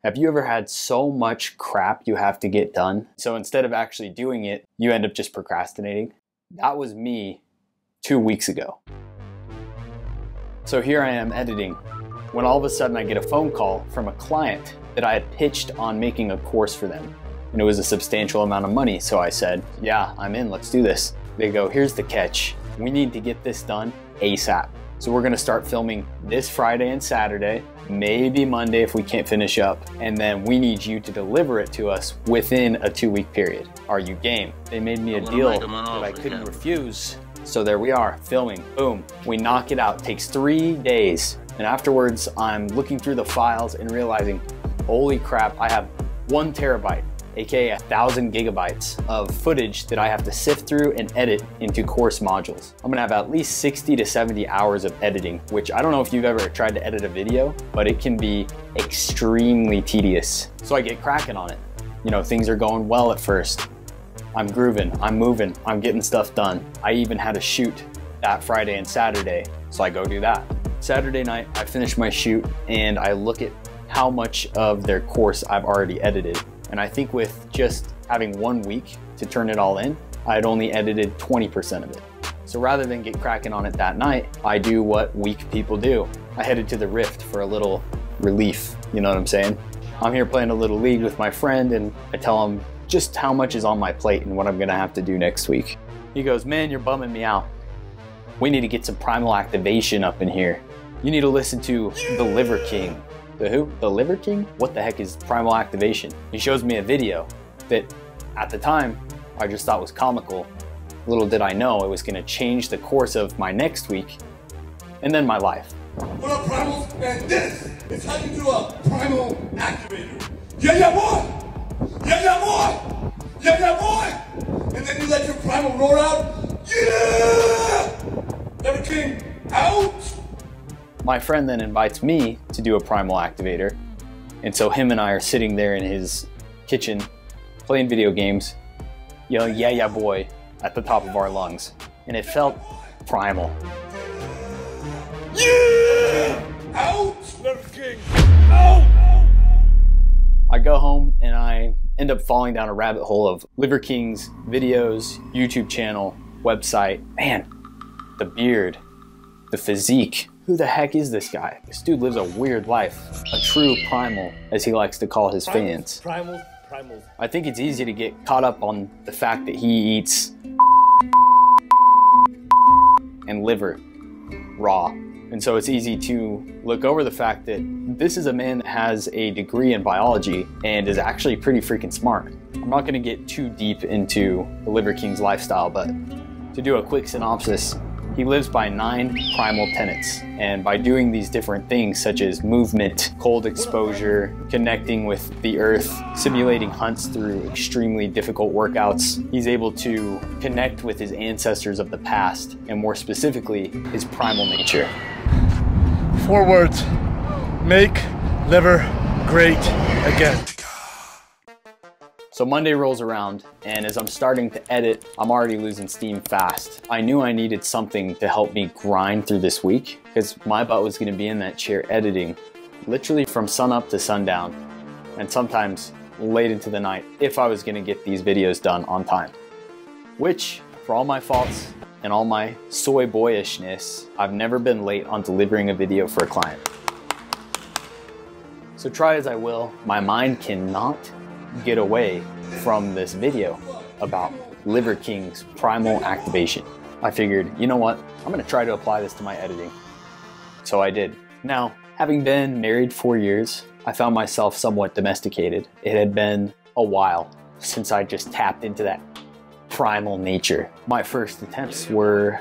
Have you ever had so much crap you have to get done? So instead of actually doing it, you end up just procrastinating? That was me 2 weeks ago. So here I am editing, when all of a sudden I get a phone call from a client that I had pitched on making a course for them. And it was a substantial amount of money, so I said, yeah, I'm in, let's do this. They go, here's the catch. We need to get this done ASAP. So we're gonna start filming this Friday and Saturday, maybe Monday if we can't finish up, and then we need you to deliver it to us within a 2-week period. Are you game? They made me a deal that I couldn't refuse. So there we are, filming, boom. We knock it out, takes 3 days. And afterwards, I'm looking through the files and realizing, holy crap, I have 1 terabyte, aka 1,000 gigabytes of footage that I have to sift through and edit into course modules. I'm gonna have at least 60 to 70 hours of editing, which I don't know if you've ever tried to edit a video, but it can be extremely tedious. So I get cracking on it. You know, things are going well at first. I'm grooving, I'm moving, I'm getting stuff done. I even had a shoot that Friday and Saturday, so I go do that. Saturday night, I finish my shoot and I look at how much of their course I've already edited. And I think with just having 1 week to turn it all in, I had only edited 20% of it. So rather than get cracking on it that night, I do what weak people do. I headed to the Rift for a little relief, you know what I'm saying? I'm here playing a little league with my friend and I tell him just how much is on my plate and what I'm gonna have to do next week. He goes, man, you're bumming me out. We need to get some primal activation up in here. You need to listen to the liverking. The who? The liverking? What the heck is primal activation? He shows me a video that at the time I just thought was comical. Little did I know it was gonna change the course of my next week and then my life. What up, Primals? And this is how you do a primal activator. Yeah, boy! Yeah, boy! Yeah, boy! And then you let your primal roar out. Yeah! Liverking out! My friend then invites me to do a primal activator. And so him and I are sitting there in his kitchen playing video games, yelling, yeah, boy, at the top of our lungs. And it felt primal. Yeah! Out! Liverking out! I go home and I end up falling down a rabbit hole of Liverking's videos, YouTube channel, website. Man, the beard, the physique. Who the heck is this guy? This dude lives a weird life. A true primal, as he likes to call his fans. Primal. I think it's easy to get caught up on the fact that he eats and liver raw. And so it's easy to look over the fact that this is a man that has a degree in biology and is actually pretty freaking smart. I'm not gonna get too deep into the Liverking's lifestyle, but to do a quick synopsis, he lives by 9 primal tenets. And by doing these different things such as movement, cold exposure, connecting with the earth, simulating hunts through extremely difficult workouts, he's able to connect with his ancestors of the past, and more specifically, his primal nature. 4 words: make liver great again. So Monday rolls around, and as I'm starting to edit, I'm already losing steam fast. I knew I needed something to help me grind through this week, because my butt was gonna be in that chair editing, literally from sunup to sundown, and sometimes late into the night, if I was gonna get these videos done on time. Which, for all my faults and all my soy boyishness, I've never been late on delivering a video for a client. So try as I will, my mind cannot get away from this video about Liverking's primal activation. I figured, you know what? I'm gonna try to apply this to my editing. So I did. Now, having been married 4 years, I found myself somewhat domesticated. It had been a while since I just tapped into that primal nature. My first attempts were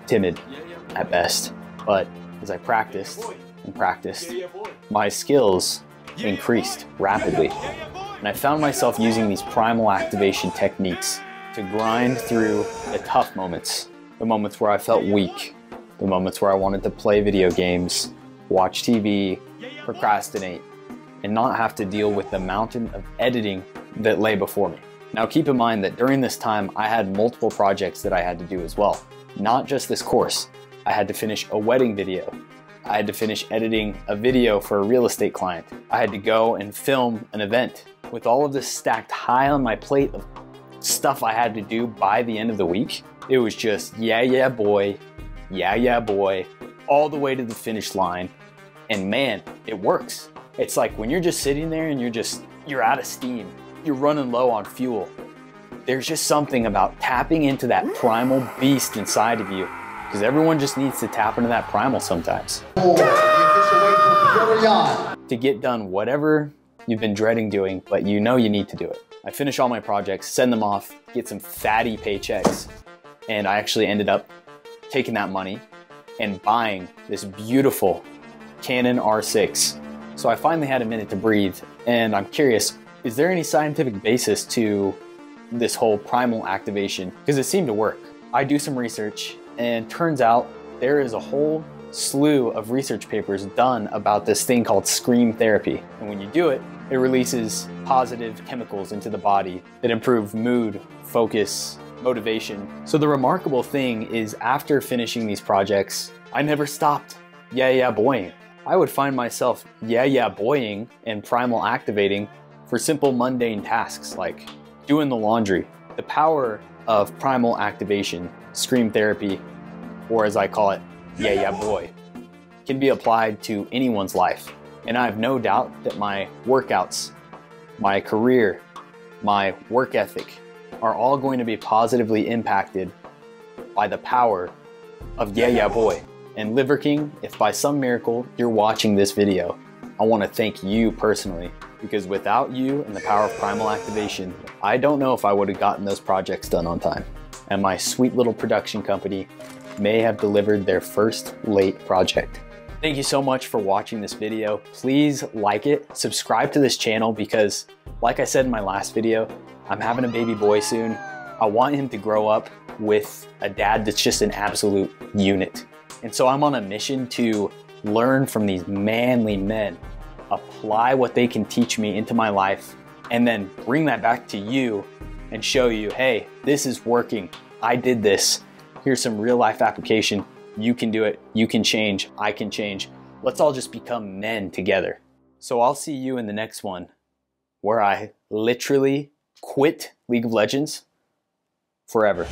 timid at best, but as I practiced and practiced, my skills increased rapidly. And I found myself using these primal activation techniques to grind through the tough moments, the moments where I felt weak, the moments where I wanted to play video games, watch TV, procrastinate, and not have to deal with the mountain of editing that lay before me. Now keep in mind that during this time, I had multiple projects that I had to do as well. Not just this course. I had to finish a wedding video. I had to finish editing a video for a real estate client. I had to go and film an event. With all of this stacked high on my plate of stuff I had to do by the end of the week, it was just yeah boy, all the way to the finish line. And man, it works. It's like when you're just sitting there and you're out of steam, you're running low on fuel. There's just something about tapping into that primal beast inside of you, because everyone just needs to tap into that primal sometimes. To get done whatever you've been dreading doing, but you know you need to do it. I finish all my projects, send them off, get some fatty paychecks, and I actually ended up taking that money and buying this beautiful Canon R6. So I finally had a minute to breathe, and I'm curious, is there any scientific basis to this whole primal activation? Because it seemed to work. I do some research, and turns out there is a whole slew of research papers done about this thing called scream therapy. And when you do it, it releases positive chemicals into the body that improve mood, focus, motivation. So the remarkable thing is, after finishing these projects, I never stopped boying. I would find myself boying and primal activating for simple mundane tasks like doing the laundry. The power of primal activation, scream therapy, or as I call it, boy, can be applied to anyone's life. And I have no doubt that my workouts, my career, my work ethic are all going to be positively impacted by the power of boy. And liverking, if by some miracle you're watching this video, I want to thank you personally, because without you and the power of primal activation, I don't know if I would have gotten those projects done on time. And my sweet little production company may have delivered their first late project. Thank you so much for watching this video. Please like it, subscribe to this channel, because like I said in my last video, I'm having a baby boy soon. I want him to grow up with a dad that's just an absolute unit. And so I'm on a mission to learn from these manly men, apply what they can teach me into my life, and then bring that back to you and show you, hey, this is working. I did this. Here's some real life application. You can do it. You can change. I can change. Let's all just become men together. So I'll see you in the next one, where I literally quit League of Legends forever.